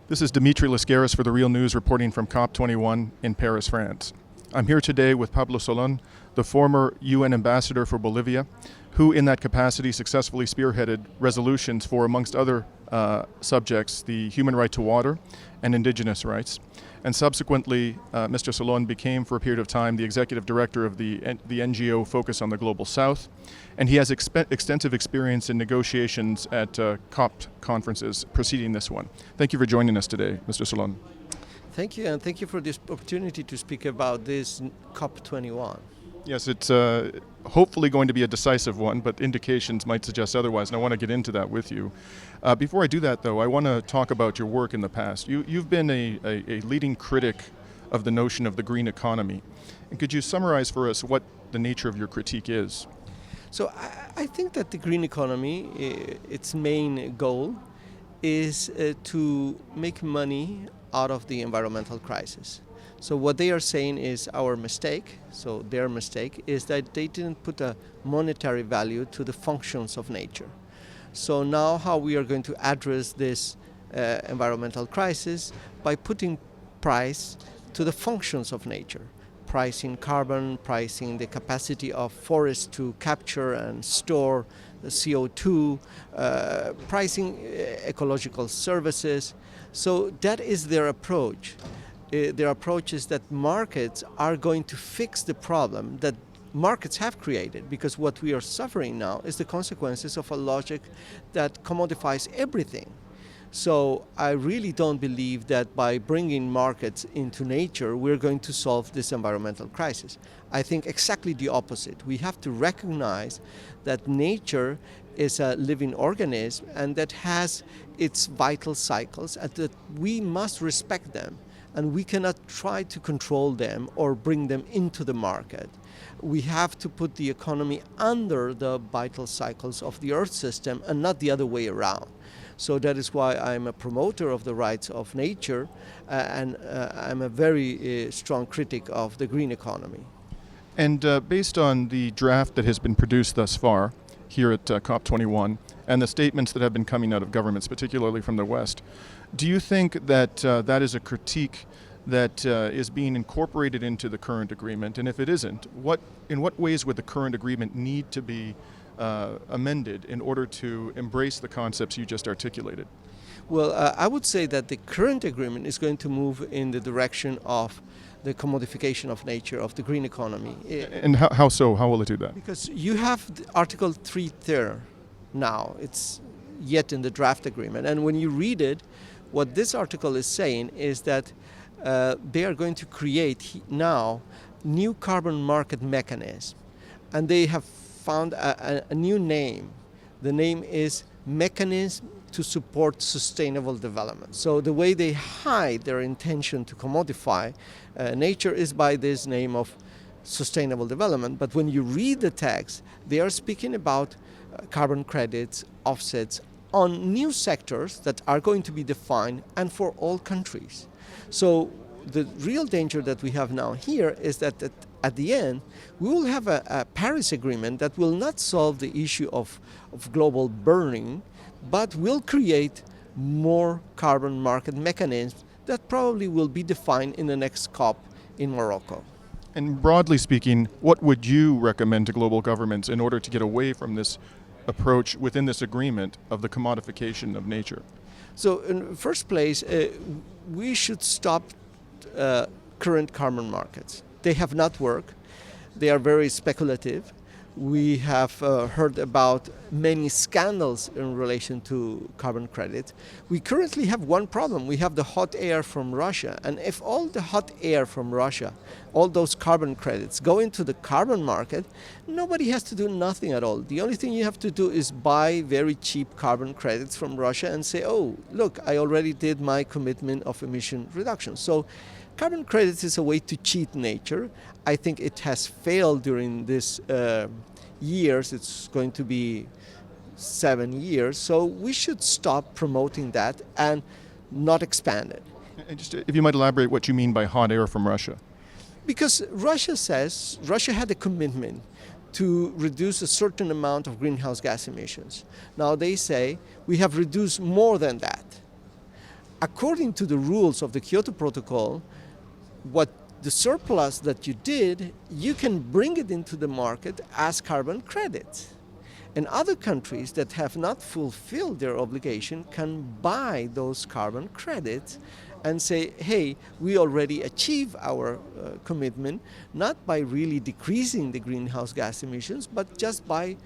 This is Dimitri Lascaris for The Real News reporting from COP21 in Paris, France. I'm here today with Pablo Solon, the former UN ambassador for Bolivia, who in that capacity successfully spearheaded resolutions for, amongst other subjects, the human right to water and indigenous rights. And subsequently, Mr. Solon became, for a period of time, the executive director of the NGO Focus on the Global South. And he has extensive experience in negotiations at COP conferences preceding this one. Thank you for joining us today, Mr. Solon. Thank you, and thank you for this opportunity to speak about this COP21. Yes, it's hopefully going to be a decisive one, but indications might suggest otherwise, and I want to get into that with you. Before I do that, though, I want to talk about your work in the past. You've been a leading critic of the notion of the green economy. And could you summarize for us what the nature of your critique is? So I think that the green economy, its main goal is to make money out of the environmental crisis. So what they are saying is our mistake, so their mistake, is that they didn't put a monetary value to the functions of nature. So now how we are going to address this environmental crisis by putting price to the functions of nature. Pricing carbon, pricing the capacity of forests to capture and store the CO2, pricing ecological services. So that is their approach. Their approach is that markets are going to fix the problem that markets have created, because what we are suffering now is the consequences of a logic that commodifies everything. So I really don't believe that by bringing markets into nature, we're going to solve this environmental crisis. I think exactly the opposite. We have to recognize that nature is a living organism and that has its vital cycles, and that we must respect them. And we cannot try to control them or bring them into the market. We have to put the economy under the vital cycles of the Earth system and not the other way around. So that is why I'm a promoter of the rights of nature, and I'm a very strong critic of the green economy. And based on the draft that has been produced thus far here at COP21 and the statements that have been coming out of governments, particularly from the West, do you think that that is a critique that is being incorporated into the current agreement? And if it isn't, in what ways would the current agreement need to be amended in order to embrace the concepts you just articulated? Well, I would say that the current agreement is going to move in the direction of the commodification of nature, of the green economy. And how so? How will it do that? Because you have Article 3 there now. It's yet in the draft agreement. And when you read it, what this article is saying is that they are going to create now new carbon market mechanism. And they have found a new name. The name is Mechanism to Support Sustainable Development. So the way they hide their intention to commodify nature is by this name of sustainable development. But when you read the text, they are speaking about carbon credits, offsets, on new sectors that are going to be defined and for all countries. So the real danger that we have now here is that at the end, we will have a Paris Agreement that will not solve the issue of global burning, but will create more carbon market mechanisms that probably will be defined in the next COP in Morocco. And broadly speaking, what would you recommend to global governments in order to get away from this approach within this agreement of the commodification of nature? So in the first place, we should stop current carbon markets. They have not worked. They are very speculative. We have heard about many scandals in relation to carbon credits. We currently have one problem. We have the hot air from Russia. And if all the hot air from Russia, all those carbon credits go into the carbon market, nobody has to do nothing at all. The only thing you have to do is buy very cheap carbon credits from Russia and say, oh, look, I already did my commitment of emission reduction. So carbon credits is a way to cheat nature. I think it has failed during this years. It's going to be 7 years. So we should stop promoting that and not expand it. And just if you might elaborate what you mean by hot air from Russia. Because Russia had a commitment to reduce a certain amount of greenhouse gas emissions. Now they say we have reduced more than that. according to the rules of the Kyoto Protocol, what the surplus that you did, you can bring it into the market as carbon credits. And other countries that have not fulfilled their obligation can buy those carbon credits and say, hey, we already achieved our commitment, not by really decreasing the greenhouse gas emissions, but just by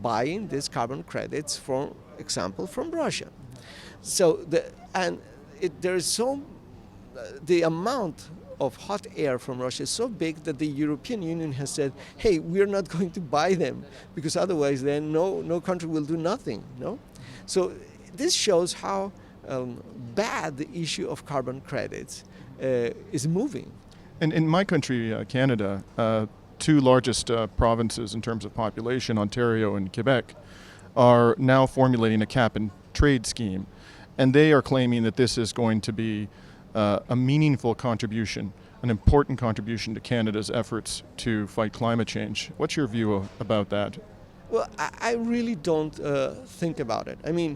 buying these carbon credits, for example, from Russia. So the amount of hot air from Russia is so big that the European Union has said, hey, we're not going to buy them, because otherwise then no country will do nothing. No? So this shows how bad the issue of carbon credits is moving. And in my country, Canada, two largest provinces in terms of population, Ontario and Quebec, are now formulating a cap and trade scheme. And they are claiming that this is going to be a meaningful contribution, an important contribution to Canada's efforts to fight climate change. What's your view about that? Well, I really don't think about it. I mean,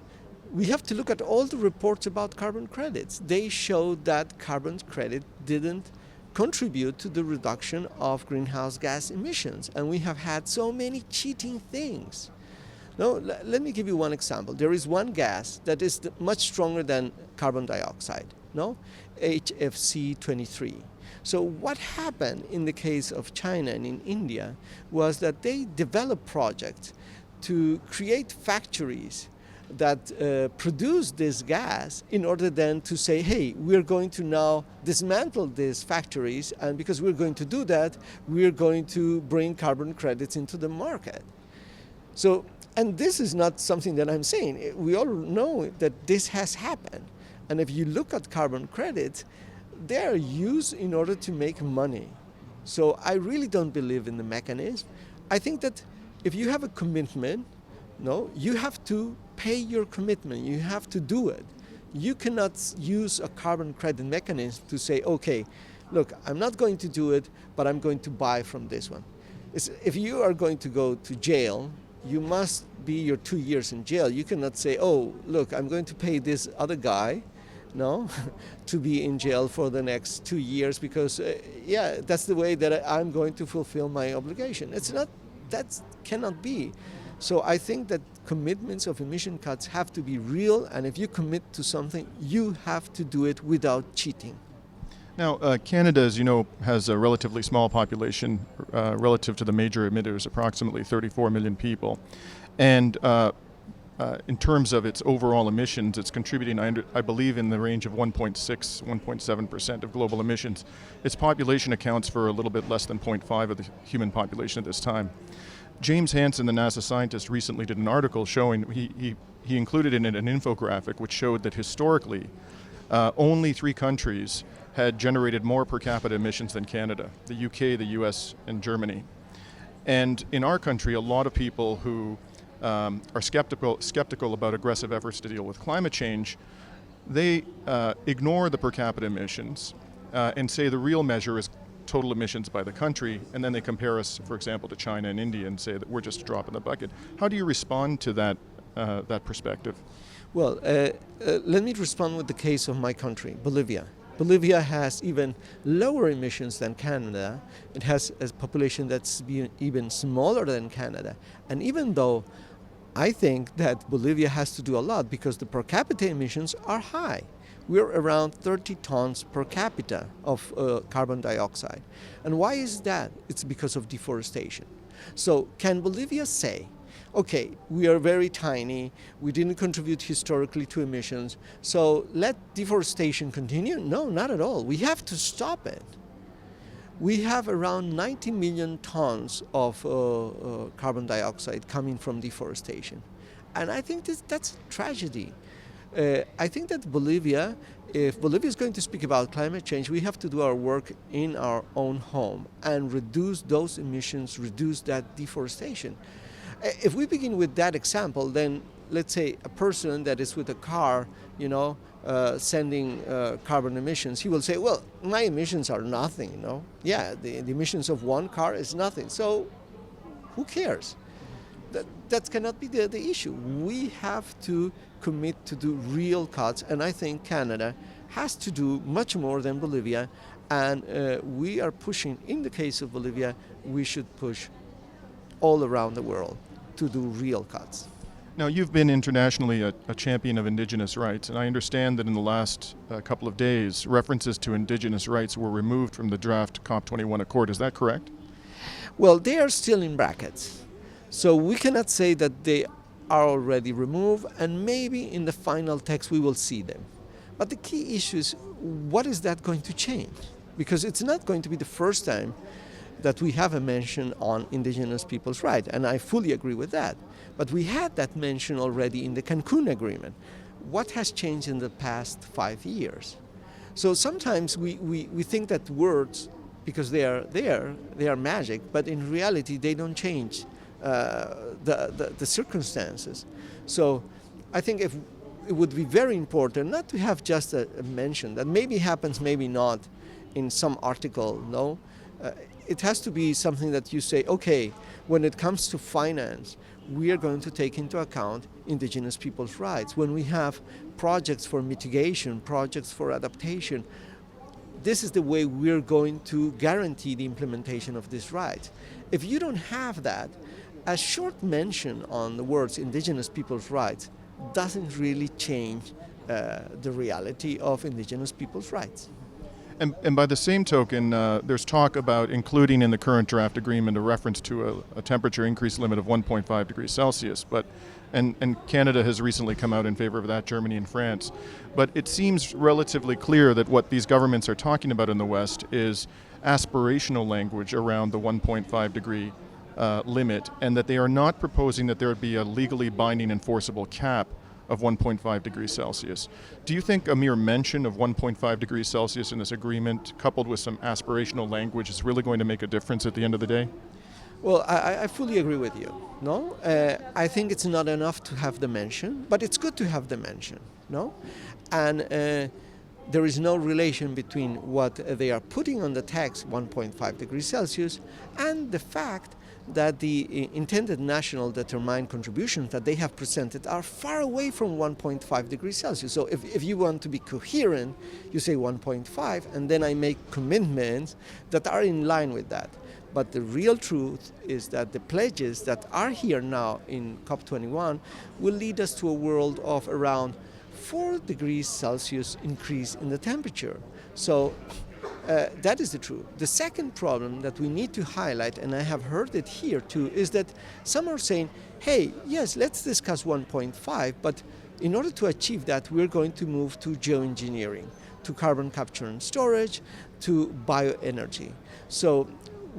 we have to look at all the reports about carbon credits. They show that carbon credit didn't contribute to the reduction of greenhouse gas emissions. And we have had so many cheating things. No, let me give you one example. There is one gas that is much stronger than carbon dioxide, no? HFC 23. So what happened in the case of China and in India was that they developed projects to create factories that produce this gas in order then to say, hey, we're going to now dismantle these factories, and because we're going to do that, we're going to bring carbon credits into the market. So, and this is not something that I'm saying. We all know that this has happened. And if you look at carbon credits, they are used in order to make money. So I really don't believe in the mechanism. I think that if you have a commitment, no, you have to pay your commitment. You have to do it. You cannot use a carbon credit mechanism to say, okay, look, I'm not going to do it, but I'm going to buy from this one. If you are going to go to jail, you must be your 2 years in jail. You cannot say, oh, look, I'm going to pay this other guy, no, to be in jail for the next 2 years because, yeah, that's the way that I'm going to fulfill my obligation. It's not, that cannot be. So I think that commitments of emission cuts have to be real, and if you commit to something, you have to do it without cheating. Now, Canada, as you know, has a relatively small population relative to the major emitters, approximately 34 million people. And in terms of its overall emissions, it's contributing, I believe, in the range of 1.6, 1.7% of global emissions. Its population accounts for a little bit less than 0.5 of the human population at this time. James Hansen, the NASA scientist, recently did an article showing, he included in it an infographic which showed that historically only 3 countries had generated more per capita emissions than Canada: the UK, the US, and Germany. And in our country, a lot of people who are skeptical about aggressive efforts to deal with climate change, they ignore the per capita emissions and say the real measure is total emissions by the country, and then they compare us, for example, to China and India and say that we're just a drop in the bucket. How do you respond to that perspective? Well, let me respond with the case of my country, Bolivia. Bolivia has even lower emissions than Canada. It has a population that's even smaller than Canada. And even though I think that Bolivia has to do a lot because the per capita emissions are high. We're around 30 tons per capita of carbon dioxide. And why is that? It's because of deforestation. So can Bolivia say, okay, we are very tiny, we didn't contribute historically to emissions, so let deforestation continue? No, not at all. We have to stop it. We have around 90 million tons of carbon dioxide coming from deforestation. And I think that's a tragedy. I think that Bolivia, if Bolivia is going to speak about climate change, we have to do our work in our own home and reduce those emissions, reduce that deforestation. If we begin with that example, then let's say a person that is with a car, sending carbon emissions, he will say, well, my emissions are nothing, Yeah, the emissions of one car is nothing. So who cares? that cannot be the issue. We have to commit to do real cuts, and I think Canada has to do much more than Bolivia, and we are pushing. In the case of Bolivia, we should push all around the world to do real cuts. Now, you've been internationally a champion of Indigenous rights, and I understand that in the last couple of days, references to Indigenous rights were removed from the draft COP21 Accord. Is that correct? Well, they are still in brackets, so we cannot say that they are already removed, and maybe in the final text we will see them. But the key issue is, what is that going to change? Because it's not going to be the first time that we have a mention on Indigenous people's rights, and I fully agree with that. But we had that mention already in the Cancun Agreement. What has changed in the past 5 years? So sometimes we think that words, because they are there, they are magic, but in reality they don't change the circumstances. So I think if it would be very important not to have just a mention that maybe happens, maybe not, in some article, no? It has to be something that you say, okay, when it comes to finance, we are going to take into account Indigenous people's rights. When we have projects for mitigation, projects for adaptation, this is the way we're going to guarantee the implementation of these rights. If you don't have that, a short mention on the words Indigenous people's rights doesn't really change the reality of Indigenous people's rights. And by the same token, there's talk about including in the current draft agreement a reference to a temperature increase limit of 1.5 degrees Celsius. And Canada has recently come out in favor of that, Germany and France. But it seems relatively clear that what these governments are talking about in the West is aspirational language around the 1.5 degree limit, and that they are not proposing that there would be a legally binding enforceable cap of 1.5 degrees Celsius. Do you think a mere mention of 1.5 degrees Celsius in this agreement, coupled with some aspirational language, is really going to make a difference at the end of the day? Well, I fully agree with you. No, I think it's not enough to have the mention, but it's good to have the mention. No, and there is no relation between what they are putting on the text, 1.5 degrees Celsius, and the fact that the intended national determined contributions that they have presented are far away from 1.5 degrees Celsius. So if you want to be coherent, you say 1.5, and then I make commitments that are in line with that. But the real truth is that the pledges that are here now in COP21 will lead us to a world of around 4 degrees Celsius increase in the temperature. So that is the truth. The second problem that we need to highlight, and I have heard it here too, is that some are saying, hey, yes, let's discuss 1.5, but in order to achieve that, we're going to move to geoengineering, to carbon capture and storage, to bioenergy. So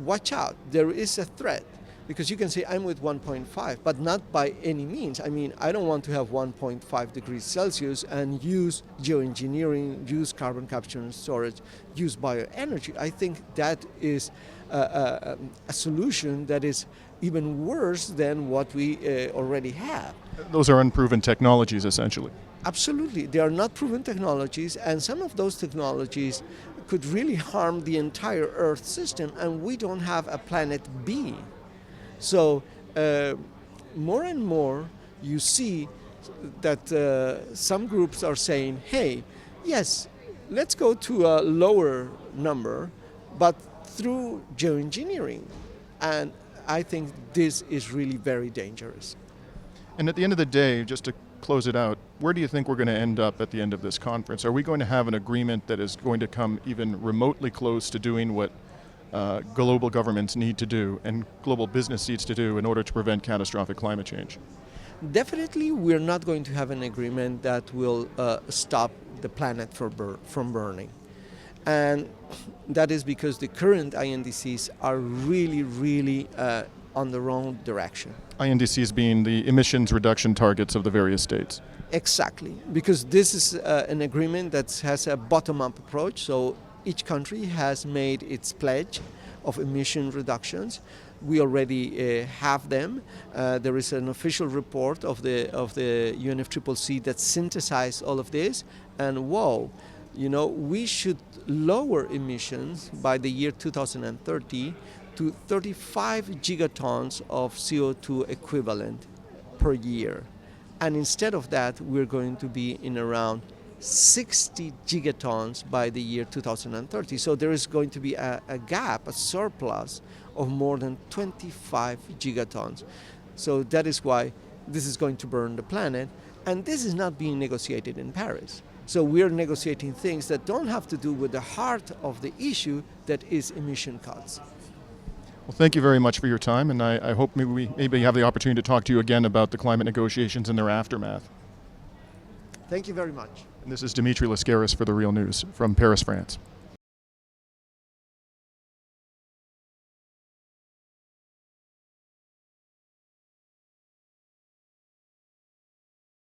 watch out, there is a threat. Because you can say, I'm with 1.5, but not by any means. I mean, I don't want to have 1.5 degrees Celsius and use geoengineering, use carbon capture and storage, use bioenergy. I think that is a solution that is even worse than what we already have. Those are unproven technologies, essentially. Absolutely. They are not proven technologies, and some of those technologies could really harm the entire Earth system, and we don't have a planet B. So more and more you see that some groups are saying, hey, yes, let's go to a lower number, but through geoengineering. And I think this is really very dangerous. And at the end of the day, just to close it out, where do you think we're going to end up at the end of this conference? Are we going to have an agreement that is going to come even remotely close to doing what global governments need to do and global business needs to do in order to prevent catastrophic climate change? Definitely, we're not going to have an agreement that will stop the planet from burning. And that is because the current INDCs are really on the wrong direction. INDCs being the emissions reduction targets of the various states. Exactly, because this is an agreement that has a bottom-up approach. So each country has made its pledge of emission reductions. We already have them. There is an official report of the UNFCCC that synthesized all of this. And whoa, you know, we should lower emissions by the year 2030 to 35 gigatons of CO2 equivalent per year. And instead of that, we're going to be in around 60 gigatons by the year 2030. So there is going to be a gap, a surplus of more than 25 gigatons. So that is why this is going to burn the planet. And this is not being negotiated in Paris. So we're negotiating things that don't have to do with the heart of the issue, that is emission cuts. Well, thank you very much for your time, and I hope maybe we have the opportunity to talk to you again about the climate negotiations and their aftermath. Thank you very much. And this is Dimitri Lascaris for The Real News from Paris, France.